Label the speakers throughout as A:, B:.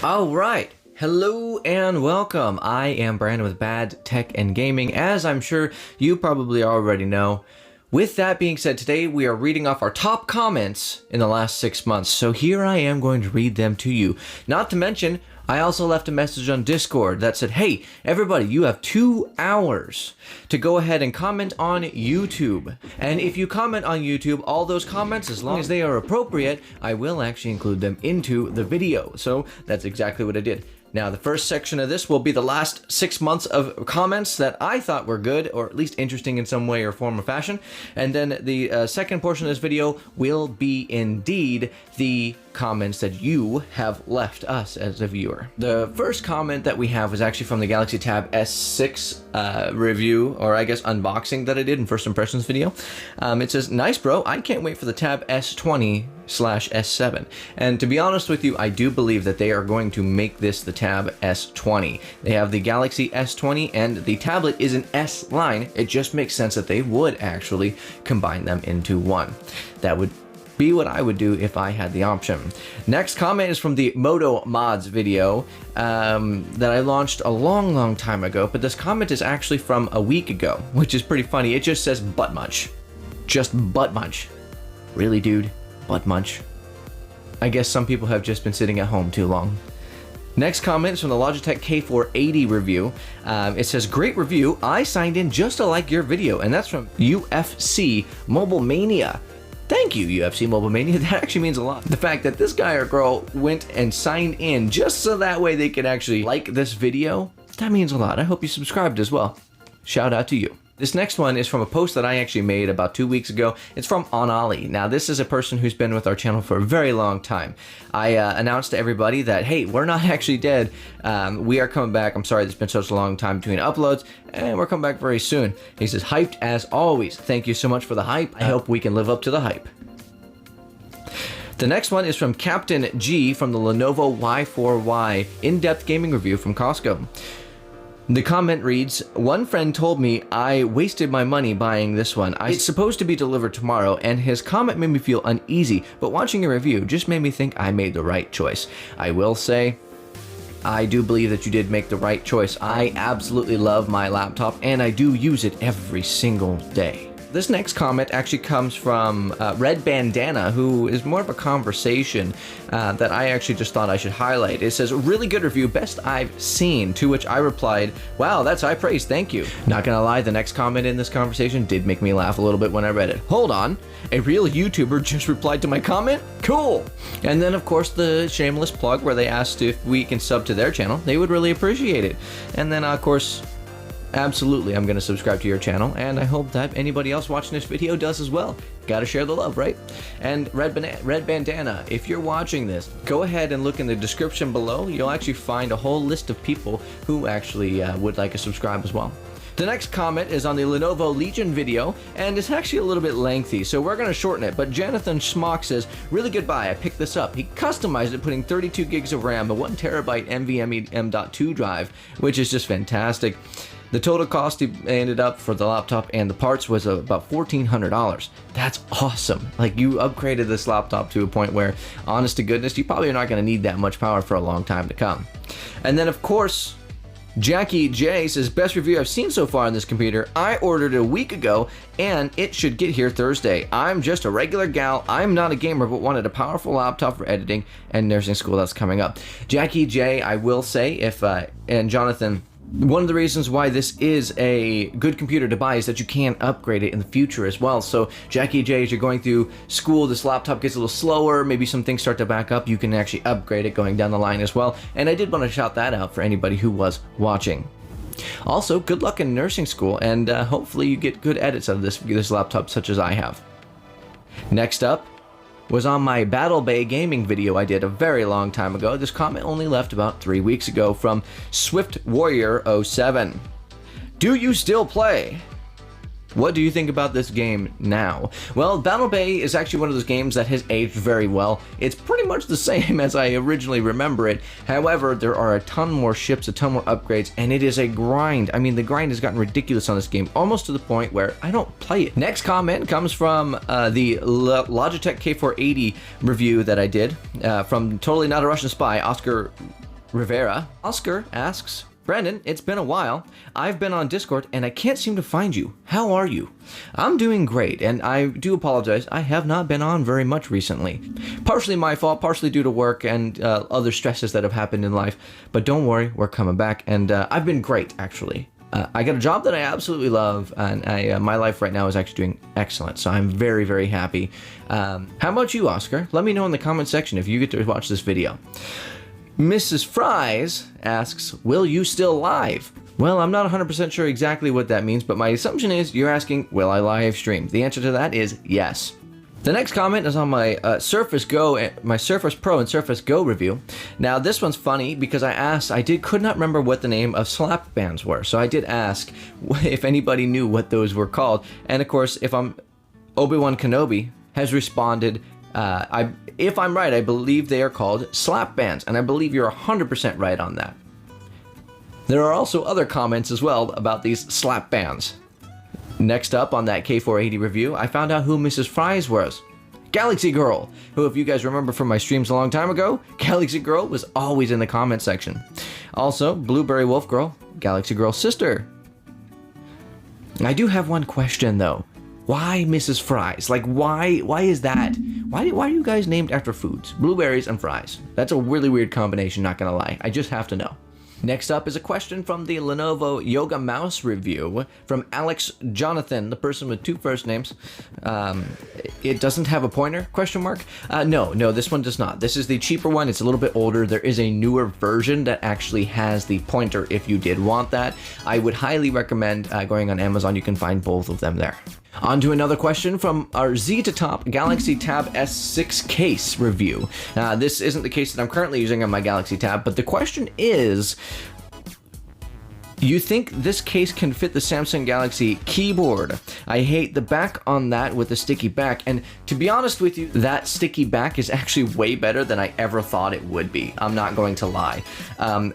A: All right. Hello and welcome. I am Brandon with Bad Tech and Gaming, as I'm sure you probably already know. With that being said, today we are reading off our top comments in the last 6 months. So here I am going to read them to you. Not to mention, I also left a message on Discord that said, hey, everybody, you have 2 hours to go ahead and comment on YouTube. And if you comment on YouTube, all those comments, as long as they are appropriate, I will actually include them into the video. So that's exactly what I did. Now, the first section of this will be the last 6 months of comments that I thought were good, or at least interesting in some way or form or fashion. And then the second portion of this video will be indeed the comments that you have left us as a viewer. The first comment that we have was actually from the Galaxy Tab S6 review, or I guess unboxing that I did in first impressions video. It says, nice bro, I can't wait for the Tab S20/S7. And to be honest with you, I do believe that they are going to make this the Tab S20. They have the Galaxy S20 and the tablet is an S line. It just makes sense that they would actually combine them into one. That would be what I would do if I had the option. Next comment is from the Moto Mods video that I launched a long time ago, but this comment is actually from a week ago, which is pretty funny. It just says butt munch. Just butt munch. Really, dude? Butt munch? I guess some people have just been sitting at home too long. Next comment is from the Logitech K480 review. It says, great review. I signed in just to like your video, and that's from UFC Mobile Mania. Thank you, UFC Mobile Mania. That actually means a lot. The fact that this guy or girl went and signed in just so that way they could actually like this video, that means a lot. I hope you subscribed as well. Shout out to you. This next one is from a post that I actually made about 2 weeks ago. It's from Onali. Now, this is a person who's been with our channel for a very long time. I announced to everybody that, hey, we're not actually dead. We are coming back. I'm sorry, there's been such a long time between uploads, and we're coming back very soon. He says, hyped as always. Thank you so much for the hype. I hope we can live up to the hype. The next one is from Captain G from the Lenovo Y4Y in-depth gaming review from Costco. The comment reads, one friend told me I wasted my money buying this one. It's supposed to be delivered tomorrow, and his comment made me feel uneasy, but watching a review just made me think I made the right choice. I will say, I do believe that you did make the right choice. I absolutely love my laptop, and I do use it every single day. This next comment actually comes from Red Bandana, who is more of a conversation that I actually just thought I should highlight. It says, really good review, best I've seen, to which I replied, wow, that's high praise, thank you. Not gonna lie, the next comment in this conversation did make me laugh a little bit when I read it. Hold on, a real YouTuber just replied to my comment? Cool! And then, of course, the shameless plug where they asked if we can sub to their channel. They would really appreciate it. And then, of course, absolutely, I'm going to subscribe to your channel, and I hope that anybody else watching this video does as well. Gotta share the love, right? And Red Bandana, if you're watching this, go ahead and look in the description below. You'll actually find a whole list of people who actually would like to subscribe as well. The next comment is on the Lenovo Legion video, and it's actually a little bit lengthy, so we're going to shorten it. But Jonathan Schmock says, really good buy, I picked this up. He customized it, putting 32 gigs of RAM, a 1 terabyte NVMe M.2 drive, which is just fantastic. The total cost he ended up for the laptop and the parts was about $1,400. That's awesome. Like, you upgraded this laptop to a point where, honest to goodness, you probably are not going to need that much power for a long time to come. And then, of course, Jackie J says, best review I've seen so far on this computer. I ordered it a week ago, and it should get here Thursday. I'm just a regular gal. I'm not a gamer, but wanted a powerful laptop for editing and nursing school that's coming up. Jackie J, I will say, and Jonathan, one of the reasons why this is a good computer to buy is that you can upgrade it in the future as well. So Jackie J, as you're going through school, this laptop gets a little slower, maybe some things start to back up, you can actually upgrade it going down the line as well. And I did want to shout that out for anybody who was watching. Also, good luck in nursing school, and hopefully you get good edits out of this laptop such as I have. Next up was on my Battle Bay gaming video I did a very long time ago. This comment only left about 3 weeks ago from Swift Warrior 07. Do you still play? What do you think about this game now? Well, Battle Bay is actually one of those games that has aged very well. It's pretty much the same as I originally remember it. However, there are a ton more ships, a ton more upgrades, and it is a grind. I mean, the grind has gotten ridiculous on this game, almost to the point where I don't play it. Next comment comes from the Logitech K480 review that I did from Totally Not a Russian Spy, Oscar Rivera. Oscar asks, Brandon, it's been a while. I've been on Discord and I can't seem to find you. How are you? I'm doing great, and I do apologize. I have not been on very much recently. Partially my fault, partially due to work and other stresses that have happened in life. But don't worry, we're coming back, and I've been great, actually. I got a job that I absolutely love, and my life right now is actually doing excellent, so I'm very, very happy. How about you, Oscar? Let me know in the comment section if you get to watch this video. Mrs. Fries asks, will you still live? Well, I'm not 100% sure exactly what that means, but my assumption is you're asking, will I live stream? The answer to that is yes. The next comment is on my Surface Go, my Surface Pro and Surface Go review. Now, this one's funny because could not remember what the name of slap bands were. So I did ask if anybody knew what those were called. And of course, Obi-Wan Kenobi has responded, if I'm right, I believe they are called slap bands, and I believe you're 100% right on that. There are also other comments as well about these slap bands. Next up on that K480 review, I found out who Mrs. Fries was. Galaxy Girl, who, if you guys remember from my streams a long time ago, Galaxy Girl was always in the comment section. Also, Blueberry Wolf Girl, Galaxy Girl's sister. I do have one question though. Why Mrs. Fries? Like, why is that? Why are you guys named after foods? Blueberries and fries. That's a really weird combination, not gonna lie. I just have to know. Next up is a question from the Lenovo Yoga Mouse review from Alex Jonathan, the person with two first names. It doesn't have a pointer, question mark? No, this one does not. This is the cheaper one. It's a little bit older. There is a newer version that actually has the pointer if you did want that. I would highly recommend going on Amazon. You can find both of them there. On to another question from our Z to Top Galaxy Tab S6 case review. This isn't the case that I'm currently using on my Galaxy Tab, but the question is, you think this case can fit the Samsung Galaxy keyboard? I hate the back on that with the sticky back, and to be honest with you, that sticky back is actually way better than I ever thought it would be. I'm not going to lie.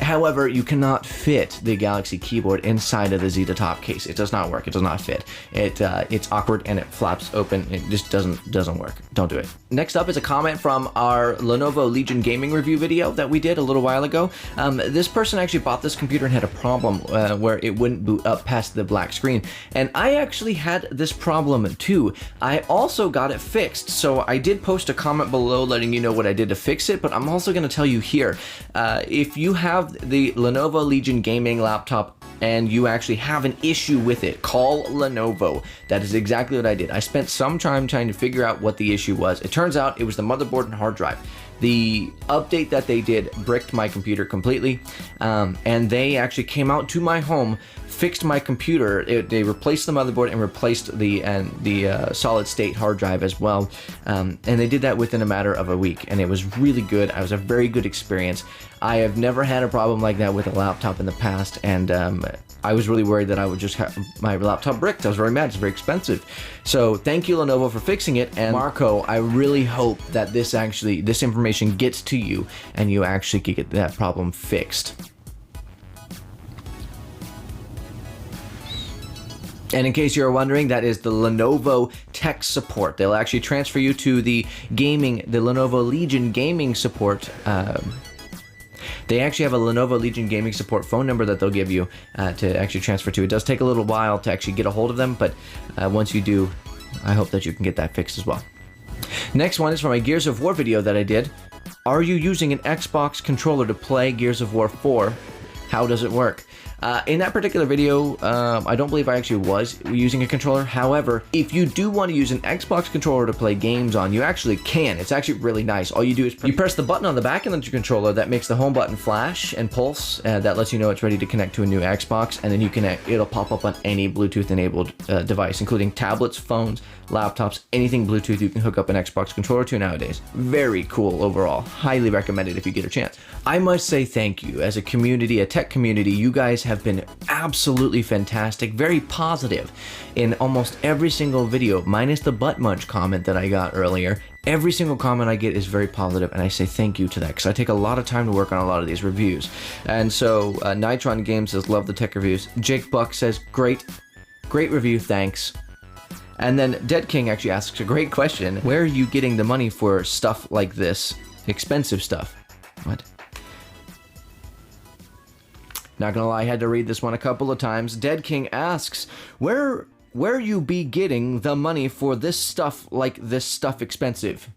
A: However, you cannot fit the Galaxy keyboard inside of the Z to Top case. It does not work. It does not fit. It's awkward and it flaps open. It just doesn't work. Don't do it. Next up is a comment from our Lenovo Legion gaming review video that we did a little while ago. This person actually bought this computer and had a problem where it wouldn't boot up past the black screen. And I actually had this problem too. I also got it fixed. So I did post a comment below letting you know what I did to fix it, but I'm also going to tell you here, if you have the Lenovo Legion gaming laptop and you actually have an issue with it, call Lenovo. That is exactly what I did. I spent some time trying to figure out what the issue was. It turns out it was the motherboard and hard drive. The update that they did bricked my computer completely, and they actually came out to my home, fixed my computer. They replaced the motherboard and replaced the solid state hard drive as well, and they did that within a matter of a week, and it was really good. It was a very good experience. I have never had a problem like that with a laptop in the past, and I was really worried that I would just have my laptop bricked. I was very mad. It's very expensive. So thank you, Lenovo, for fixing it. And Marco, I really hope that this information gets to you and you actually can get that problem fixed. And in case you're wondering, that is the Lenovo tech support. They'll actually transfer you to the Lenovo Legion gaming support. They actually have a Lenovo Legion gaming support phone number that they'll give you to actually transfer to. It does take a little while to actually get a hold of them, but once you do, I hope that you can get that fixed as well. Next one is from a Gears of War video that I did. Are you using an Xbox controller to play Gears of War 4? How does it work? In that particular video, I don't believe I actually was using a controller. However, if you do want to use an Xbox controller to play games on, you actually can. It's actually really nice. All you do is you press the button on the back of the controller that makes the home button flash and pulse. That lets you know it's ready to connect to a new Xbox, and then it'll pop up on any Bluetooth-enabled device, including tablets, phones, laptops, anything Bluetooth you can hook up an Xbox controller to nowadays. Very cool overall. Highly recommend it if you get a chance. I must say thank you. As a community, a tech community, you guys have been absolutely fantastic, very positive in almost every single video, minus the butt munch comment that I got earlier. Every single comment I get is very positive, and I say thank you to that because I take a lot of time to work on a lot of these reviews. And so Nitron Games says, love the tech reviews. Jake Buck says, great review, thanks. And then Dead King actually asks a great question. Where are you getting the money for stuff like this? Expensive stuff. What? Not gonna lie, I had to read this one a couple of times. Dead King asks, where you be getting the money for this stuff, like this stuff expensive?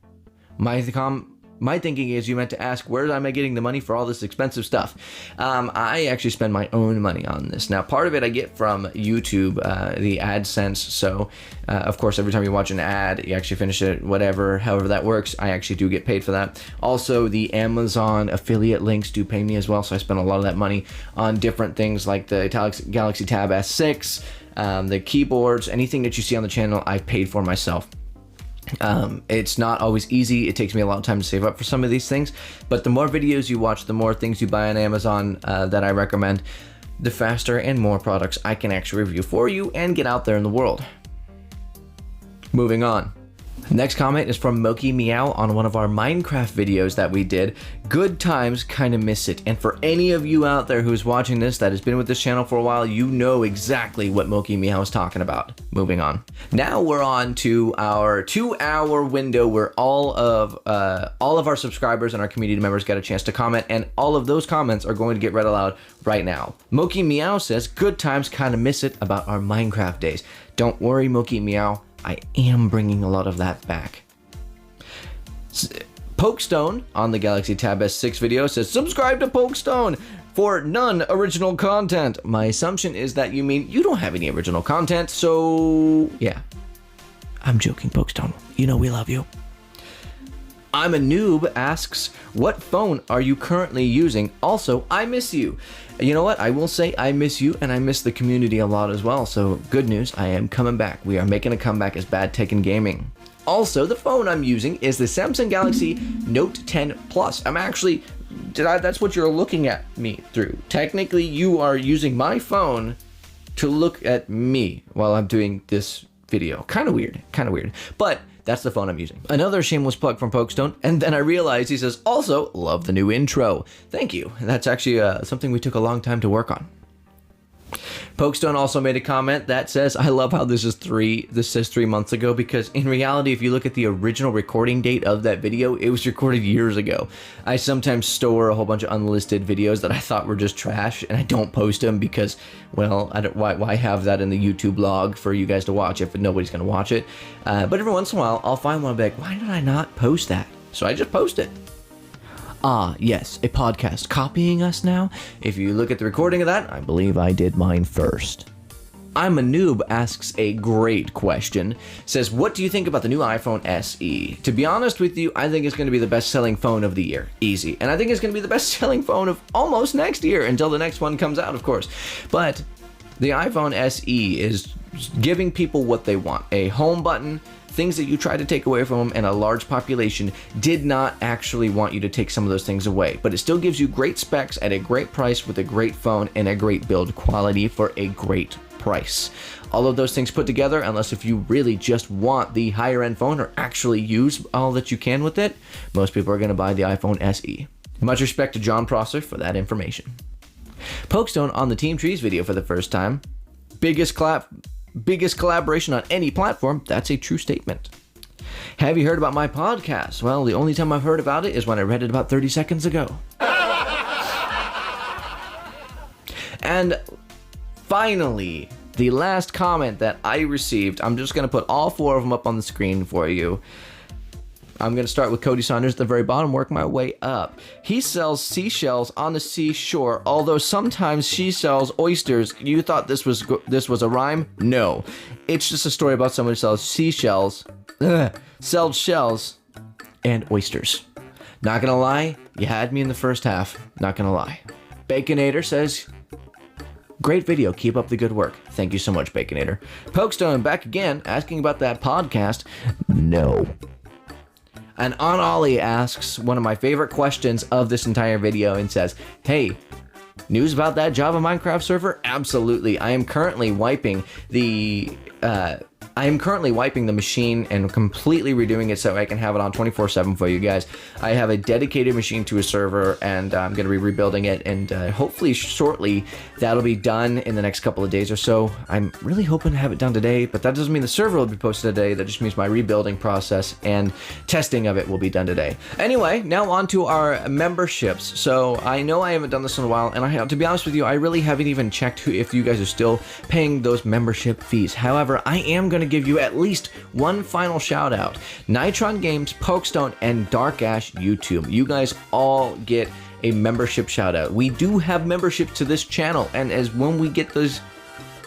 A: My thinking is you meant to ask, where am I getting the money for all this expensive stuff? I actually spend my own money on this. Now, part of it I get from YouTube, the AdSense. So, of course, every time you watch an ad, you actually finish it, however that works, I actually do get paid for that. Also, the Amazon affiliate links do pay me as well. So I spend a lot of that money on different things like the Galaxy Tab S6, the keyboards, anything that you see on the channel, I've paid for myself. It's not always easy. It takes me a lot of time to save up for some of these things, but the more videos you watch, the more things you buy on Amazon that I recommend, the faster and more products I can actually review for you and get out there in the world. Moving on. Next comment is from Moki Meow on one of our Minecraft videos that we did. Good times, kinda miss it. And for any of you out there who's watching this that has been with this channel for a while, you know exactly what Moki Meow is talking about. Moving on. Now we're on to our 2-hour window where all of our subscribers and our community members get a chance to comment, and all of those comments are going to get read aloud right now. Moki Meow says, good times, kinda miss it about our Minecraft days. Don't worry, Moki Meow. I am bringing a lot of that back. Pokestone on the Galaxy Tab S6 video says, subscribe to Pokestone for none original content. My assumption is that you mean you don't have any original content, so yeah. I'm joking, Pokestone. You know we love you. I'm a Noob asks, what phone are you currently using? Also, I miss you. You know what? I will say I miss you, and I miss the community a lot as well. So good news, I am coming back. We are making a comeback as Bad Tech and Gaming. Also, the phone I'm using is the Samsung Galaxy Note 10 Plus. That's what you're looking at me through. Technically, you are using my phone to look at me while I'm doing this video. Kind of weird. But that's the phone I'm using. Another shameless plug from Pokestone, and then I realized he says, also, love the new intro. Thank you. That's actually something we took a long time to work on. Pokestone also made a comment that says, I love how this says 3 months ago, because in reality, if you look at the original recording date of that video, it was recorded years ago. I sometimes store a whole bunch of unlisted videos that I thought were just trash, and I don't post them because, well, why have that in the YouTube log for you guys to watch if nobody's going to watch it? But every once in a while, I'll find one and be like, why did I not post that? So I just post it. Ah, yes, a podcast copying us now. If you look at the recording of that, I believe I did mine first. I'm a Noob asks a great question. Says, what do you think about the new iPhone SE? To be honest with you, I think it's going to be the best-selling phone of the year. Easy. And I think it's going to be the best-selling phone of almost next year, until the next one comes out, of course. But the iPhone SE is giving people what they want. A home button, things that you try to take away from them, and a large population did not actually want you to take some of those things away. But it still gives you great specs at a great price with a great phone and a great build quality for a great price. All of those things put together, unless if you really just want the higher end phone or actually use all that you can with it, most people are going to buy the iPhone SE. Much respect to John Prosser for that information. Pokestone on the Team Trees video for the first time. Biggest collaboration on any platform. That's a true statement. Have you heard about my podcast? Well, the only time I've heard about it is when I read it about 30 seconds ago. And finally, the last comment that I received, I'm just going to put all 4 of them up on the screen for you. I'm going to start with Cody Saunders at the very bottom, work my way up. He sells seashells on the seashore, although sometimes she sells oysters. You thought this was a rhyme? No. It's just a story about someone who sells seashells, sells shells, and oysters. Not going to lie, you had me in the first half. Not going to lie. Baconator says, great video, keep up the good work. Thank you so much, Baconator. Pokestone back again, asking about that podcast. No. And On Ollie asks one of my favorite questions of this entire video and says, hey, news about that Java Minecraft server? Absolutely. I am currently wiping the I am currently wiping the machine and completely redoing it so I can have it on 24/7 for you guys. I have a dedicated machine to a server, and I'm going to be rebuilding it, and hopefully shortly that'll be done in the next couple of days or so. I'm really hoping to have it done today, but that doesn't mean the server will be posted today. That just means my rebuilding process and testing of it will be done today. Anyway, now on to our memberships. So I know I haven't done this in a while, and to be honest with you, I really haven't even checked if you guys are still paying those membership fees. However, I am going to give you at least one final shout out. Nitron Games, Pokestone, and Dark Ash YouTube. You guys all get a membership shout out. We do have memberships to this channel, and when we get those,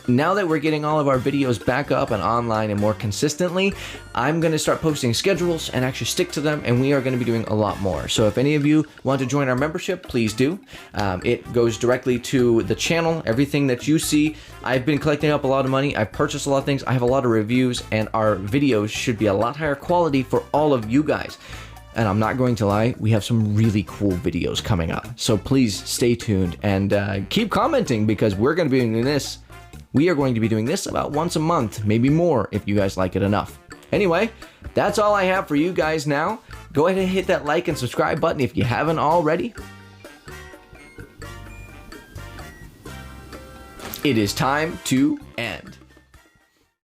A: now that we're getting all of our videos back up and online and more consistently, I'm going to start posting schedules and actually stick to them, and we are going to be doing a lot more. So if any of you want to join our membership, please do. It goes directly to the channel. Everything that you see, I've been collecting up a lot of money. I've purchased a lot of things. I have a lot of reviews, and our videos should be a lot higher quality for all of you guys. And I'm not going to lie, we have some really cool videos coming up. So please stay tuned and keep commenting, because we're going to be doing this. We are going to be doing this about once a month, maybe more if you guys like it enough. Anyway, that's all I have for you guys now. Go ahead and hit that like and subscribe button if you haven't already. It is time to end.